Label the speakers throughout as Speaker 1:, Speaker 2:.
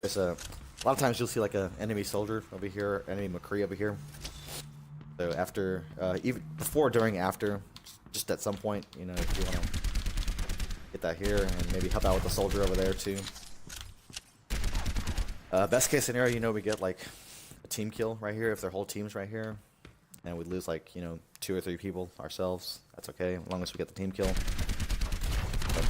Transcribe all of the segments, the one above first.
Speaker 1: There's a lot of times you'll see like a enemy soldier over here, enemy McCree over here. So after, even before, during, after, just at some point, you know, if you want to get that here and maybe help out with the soldier over there too. Best case scenario, you know, we get like a team kill right here if their whole team's right here, and we lose like, you know, 2 or 3 people ourselves. That's okay, as long as we get the team kill. But,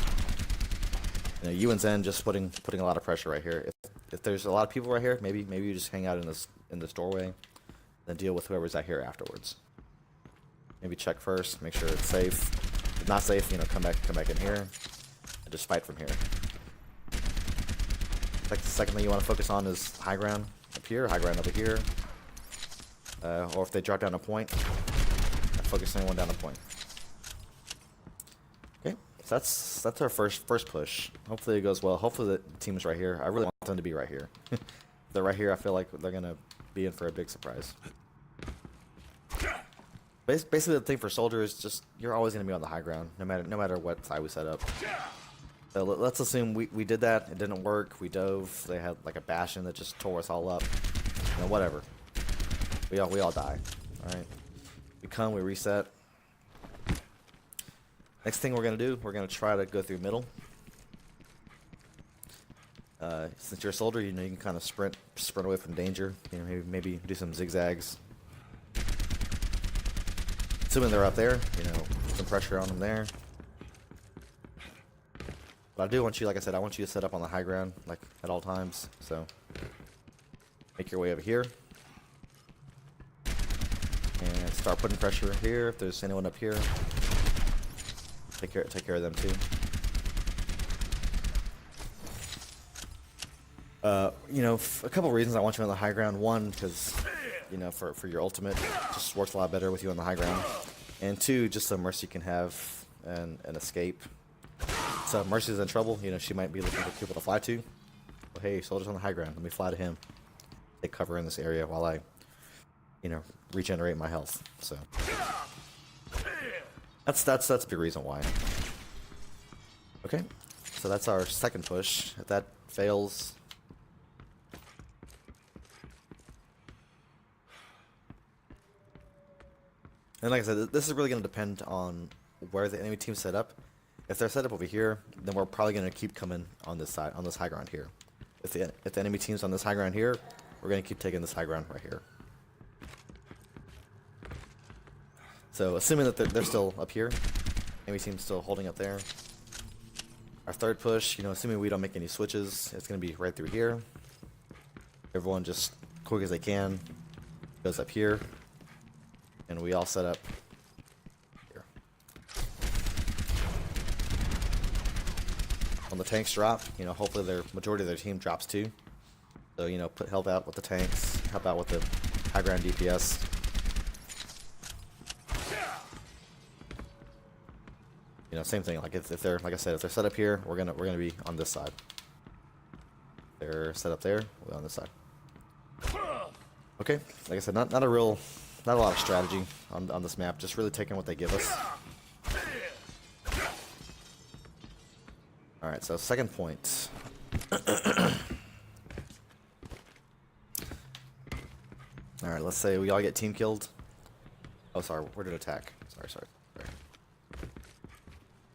Speaker 1: you know, you and Zen just putting a lot of pressure right here. If there's a lot of people right here, maybe you just hang out in this doorway, then deal with whoever's out here afterwards. Maybe check first, make sure it's safe. If not safe, you know, come back in here, and just fight from here. Like the second thing you want to focus on is high ground up here, high ground over here, or if they drop down a point, focus anyone down a point. Okay, so that's our first push. Hopefully it goes well. Hopefully the team's right here. I really want them to be right here. If they're right here, I feel like they're gonna be in for a big surprise. Basically, the thing for soldier is just you're always gonna be on the high ground, no matter what side we set up. So let's assume we did that. It didn't work. We dove. They had like a bastion that just tore us all up. You know, whatever. We all die. All right. We come. We reset. Next thing we're gonna do, we're gonna try to go through middle. Since you're a soldier, you know you can kind of sprint away from danger. You know, maybe do some zigzags. Assuming they're up there, you know, some pressure on them there. But I do want you, like I said, I want you to set up on the high ground, like at all times. So make your way over here and start putting pressure here. If there's anyone up here, take care of them too. You know, a couple reasons I want you on the high ground. One, because, you know, for your ultimate, it just works a lot better with you on the high ground. And 2, just so Mercy can have an escape. So Mercy's in trouble, you know, she might be looking for people to fly to. Well, hey, soldier's on the high ground, let me fly to him. Take cover in this area while I, you know, regenerate my health. So that's the big reason why. Okay, so that's our second push. If that fails, and like I said, this is really going to depend on where the enemy team's set up. If they're set up over here, then we're probably going to keep coming on this side, on this high ground here. If the enemy team's on this high ground here, we're going to keep taking this high ground right here. So assuming that they're still up here, enemy team's still holding up there. Our third push, you know, assuming we don't make any switches, it's going to be right through here. Everyone just quick as they can goes up here, and we all set up here. When the tanks drop, you know, hopefully their majority of their team drops too. So, you know, help out with the tanks, help out with the high ground DPS. You know, same thing. Like if they're, like I said, if they're set up here, we're gonna be on this side. They're set up there, we're on this side. Okay, like I said, not a lot of strategy on this map. Just really taking what they give us. All right, so second point. All right, let's say we all get team killed. Oh, sorry, where did attack? Sorry.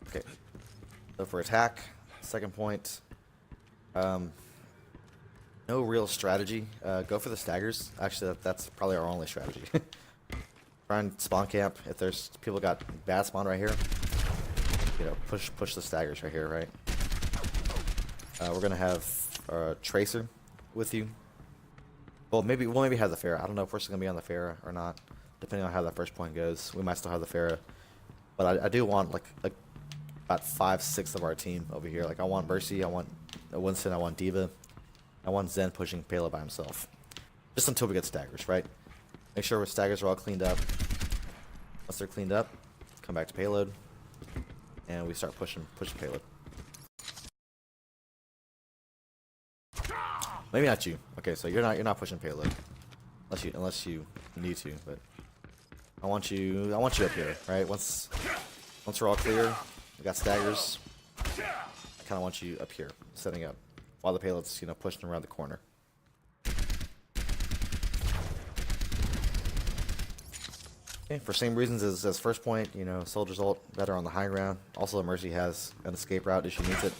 Speaker 1: Okay, so for attack, second point, no real strategy. Go for the staggers. Actually, that's probably our only strategy. Try and spawn camp. If there's people got bad spawn right here, you know, push the staggers right here, right? We're gonna have a tracer with you. Well, maybe have the Pharah. I don't know if we're still gonna be on the Pharah or not, depending on how that first point goes. We might still have the Pharah, but I do want like about 5-6 of our team over here. Like I want Mercy, I want Winston, I want Diva, I want Zen pushing Pela by himself, just until we get staggers, right? Make sure our staggers are all cleaned up. Once they're cleaned up, come back to payload, and we start pushing payload. Maybe not you. Okay, so you're not pushing payload unless you need to. But I want you up here, right? Once we're all clear, we got staggers. I kind of want you up here, setting up. while the payload's, you know, pushing around the corner. Okay, for same reasons as first point, you know, Soldier's ult better on the high ground. Also, Mercy has an escape route if she needs it.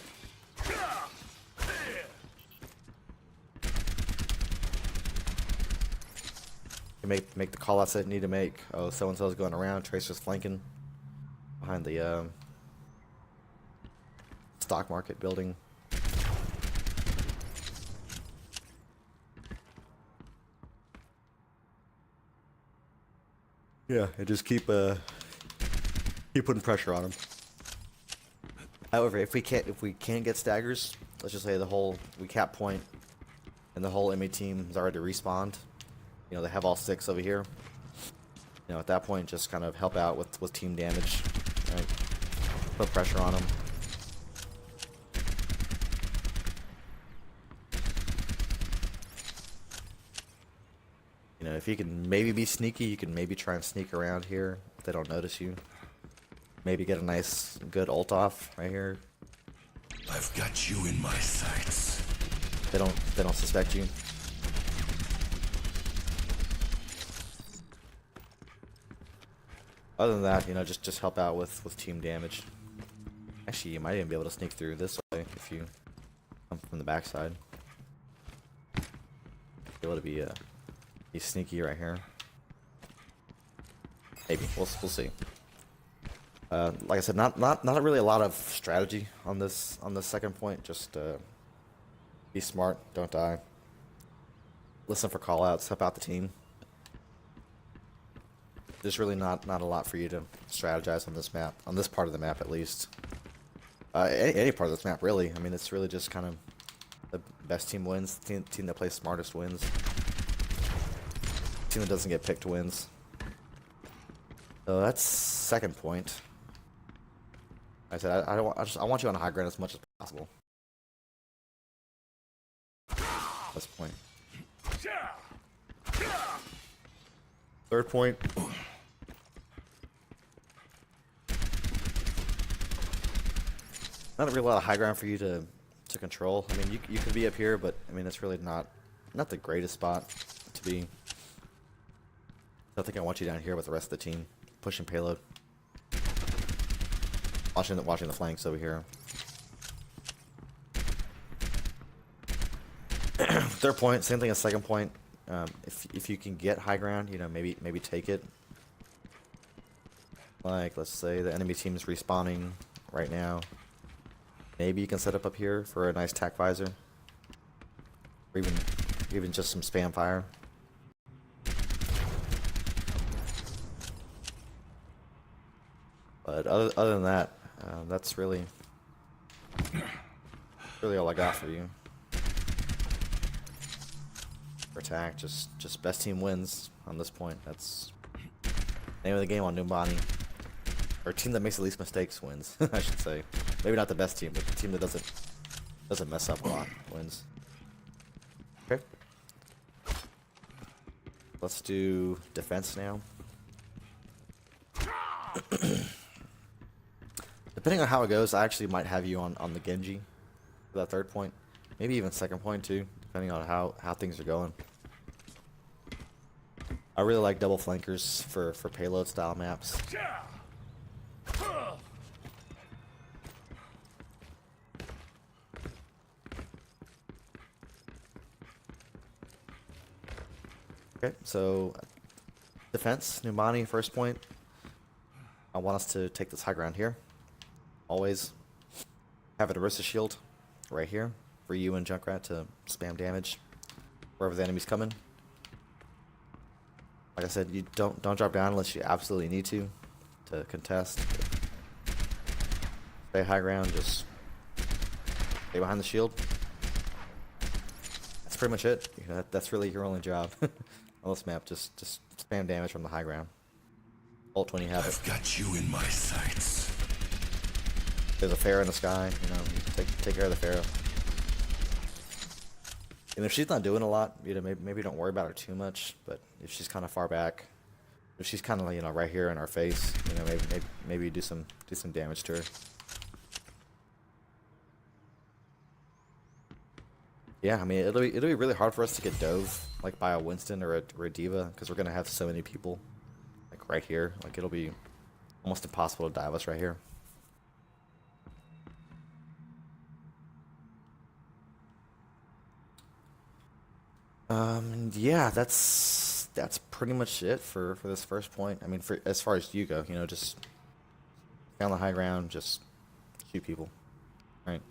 Speaker 1: You make the call outs that you need to make. Oh, so and so's going around. Tracer's flanking behind the stock market building. Yeah, and just keep putting pressure on them. However, if we can't get staggers, let's just say we cap point, and the whole enemy team is already respawned. You know, they have all 6 over here. You know, at that point, just kind of help out with team damage. Right? Put pressure on them. You know, if you can maybe be sneaky, you can maybe try and sneak around here if they don't notice you. Maybe get a nice, good ult off right here.
Speaker 2: I've got you in my sights.
Speaker 1: They don't suspect you. Other than that, you know, just help out with team damage. Actually, you might even be able to sneak through this way if you come from the backside. Be able to be sneaky right here. Maybe we'll see. Like I said, not really a lot of strategy on this second point. Just be smart, don't die. Listen for callouts, help out the team. There's really not a lot for you to strategize on this map, on this part of the map at least. Any part of this map really. I mean, it's really just kind of the best team wins. Team that plays smartest wins. Team that doesn't get picked wins. So that's second point. I said I want you on high ground as much as possible. This point. Third point. Not really a lot of high ground for you to control. I mean, you could be up here, but I mean it's really not the greatest spot to be. I think I want you down here with the rest of the team, pushing payload, watching the flanks over here. Third point, same thing as second point. If you can get high ground, you know, maybe take it. Like, let's say the enemy team is respawning right now. Maybe you can set up here for a nice tac visor, or even just some spam fire. But other than that, that's really all I got for you. For attack, just best team wins on this point. That's name of the game on Numbani. Or team that makes the least mistakes wins, I should say. Maybe not the best team, but the team that doesn't mess up a lot wins. Okay. Let's do defense now. Depending on how it goes, I actually might have you on the Genji for that third point. Maybe even second point too, depending on how things are going. I really like double flankers for payload style maps. Okay, so defense, Numbani, first point. I want us to take this high ground here. Always have an Arista shield right here for you and Junkrat to spam damage wherever the enemy's coming. Like I said, you don't drop down unless you absolutely need to contest. Stay high ground, just stay behind the shield. That's pretty much it. You know, that's really your only job on this map. Just spam damage from the high ground. Ult when you have it.
Speaker 2: I've got you in my sights.
Speaker 1: There's a Pharaoh in the sky, you know, you take care of the Pharaoh. And if she's not doing a lot, you know, maybe don't worry about her too much. But if she's kind of far back, if she's kind of, you know, right here in our face, you know, maybe do some damage to her. Yeah, I mean, it'll be really hard for us to get dove like by a Winston or a Diva because we're gonna have so many people like right here. Like it'll be almost impossible to dive us right here. Yeah, that's pretty much it for this first point. I mean, for as far as you go, you know, just down the high ground, just shoot people, right?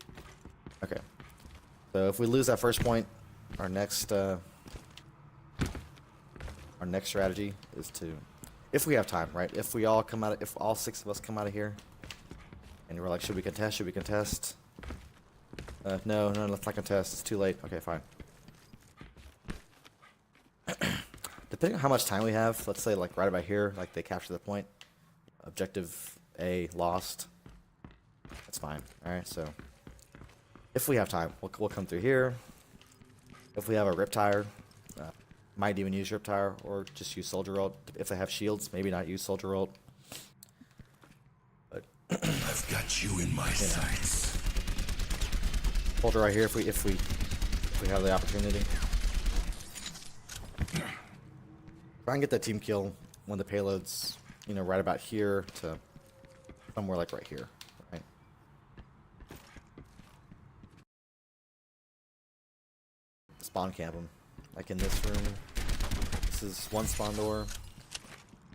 Speaker 1: Okay. So if we lose that first point, our next strategy is to, if we have time, right? If we all come out, if all 6 of us come out of here, and we're like, should we contest? Should we contest? No, let's not contest. It's too late. Okay, fine. Depending on how much time we have, let's say like right about here, like they capture the point. Objective A lost. That's fine. All right, so if we have time, we'll come through here. If we have a rip tire, might even use rip tire or just use soldier ult. If they have shields, maybe not use soldier ult. But
Speaker 2: I've got you in my sights.
Speaker 1: Soldier right here if we have the opportunity. Try and get that team kill when the payload's, you know, right about here to somewhere like right here, right? Spawn camp them. Like in this room. This is one spawn door.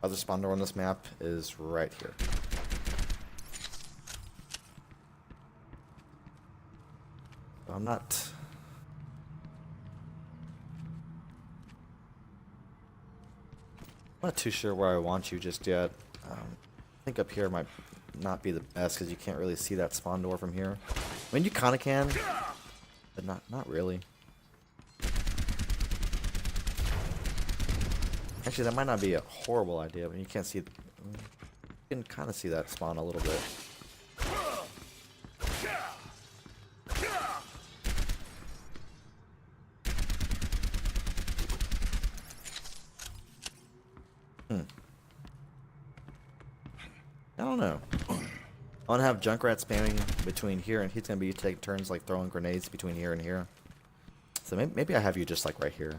Speaker 1: Other spawn door on this map is right here. I'm not too sure where I want you just yet. I think up here might not be the best because you can't really see that spawn door from here. I mean, you kind of can, but not really. Actually, that might not be a horrible idea, but you can't see. You can kind of see that spawn a little bit. I don't know. I want to have Junkrat spamming between here, and he's going to be taking turns like throwing grenades between here and here. So maybe I have you just like right here.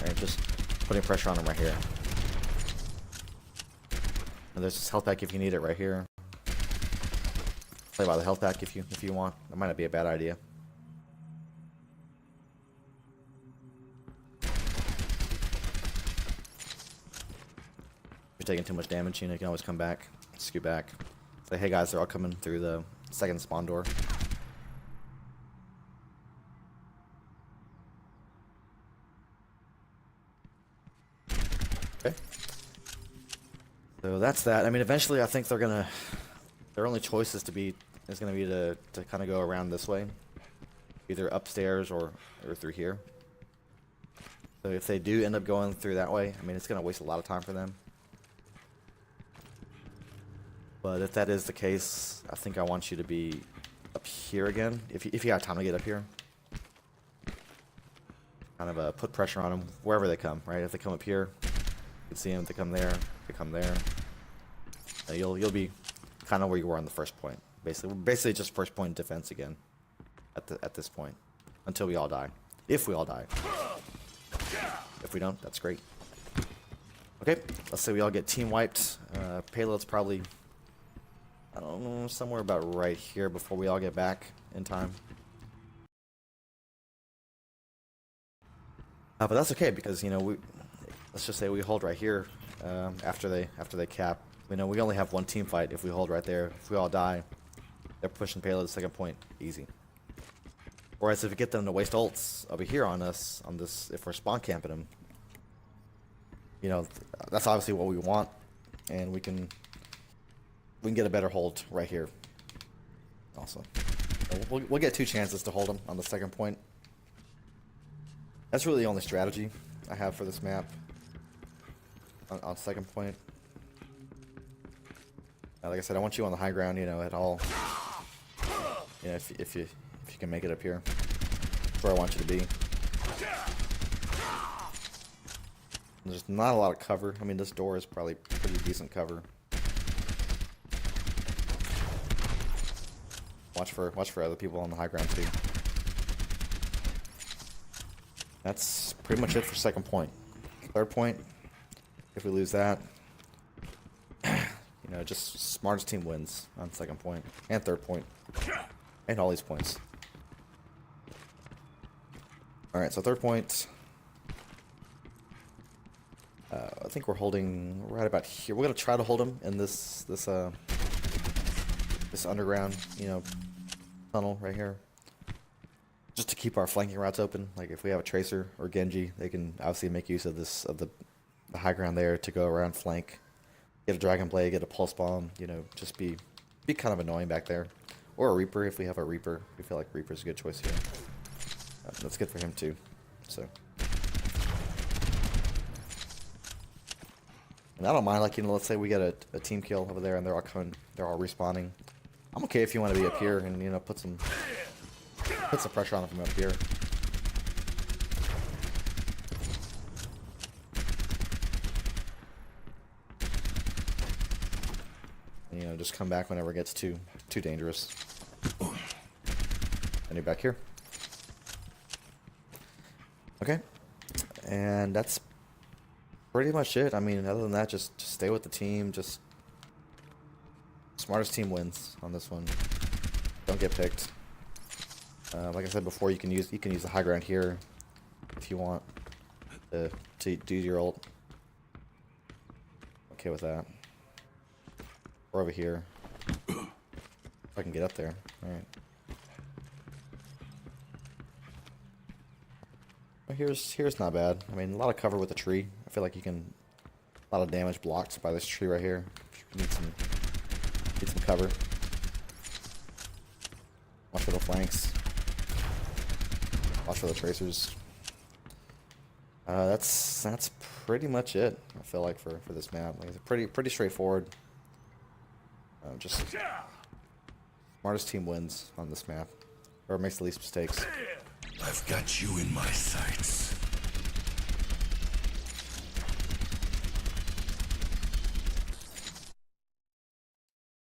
Speaker 1: Right? Just putting pressure on him right here. And there's this health pack if you need it right here. Play by the health pack if you want. That might not be a bad idea. If you're taking too much damage, you know, you can always come back. Scoot back. Say, hey guys, they're all coming through the second spawn door. Okay. So that's that. I mean, eventually I think their only choice is gonna be to kind of go around this way. Either upstairs or through here. So if they do end up going through that way, I mean, it's gonna waste a lot of time for them. But if that is the case, I think I want you to be up here again. If you have time to get up here. Kind of put pressure on them wherever they come, right? If they come up here, you can see them. If they come there, they come there. You'll be kind of where you were on the first point. Basically just first point defense again at this point. Until we all die. If we all die. If we don't, that's great. Okay, let's say we all get team wiped. Payload's probably, I don't know, somewhere about right here before we all get back in time. But that's okay because, you know, let's just say we hold right here after they cap. You know, we only have one team fight if we hold right there. If we all die, they're pushing payload to the second point, easy. Whereas if we get them to waste ults over here on us, on this, if we're spawn camping them, you know, that's obviously what we want, and we can get a better hold right here. Also, we'll get 2 chances to hold them on the second point. That's really the only strategy I have for this map. On second point, like I said, I want you on the high ground. You know, at all. You know, if you can make it up here, that's where I want you to be. There's not a lot of cover. I mean, this door is probably pretty decent cover. Watch for other people on the high ground too. That's pretty much it for second point. Third point, if we lose that, you know, just smartest team wins on second point and third point and all these points. All right, so third point. I think we're holding right about here. We're gonna try to hold him in this underground, you know, tunnel right here, just to keep our flanking routes open. Like if we have a tracer or Genji, they can obviously make use of the high ground there to go around flank, get a Dragon Blade, get a Pulse Bomb. You know, just be kind of annoying back there, or a Reaper if we have a Reaper. We feel like Reaper's a good choice here. That's good for him too. So. And I don't mind, like, you know, let's say we get a team kill over there and they're all respawning. I'm okay if you want to be up here and, you know, put some pressure on them from up here. And, you know, just come back whenever it gets too dangerous. And you're back here. Okay. And that's pretty much it. I mean, other than that, just stay with the team. Just smartest team wins on this one. Don't get picked. Like I said before, you can use the high ground here if you want to do your ult. Okay with that. Or over here. If I can get up there. All right. Here's not bad. I mean, a lot of cover with the tree. I feel like you can a lot of damage blocked by this tree right here. You need some cover. Watch for the flanks. Watch for the tracers. That's pretty much it. I feel like for this map, like it's pretty straightforward. Just smartest team wins on this map, or makes the least mistakes.
Speaker 2: I've got you in my sights.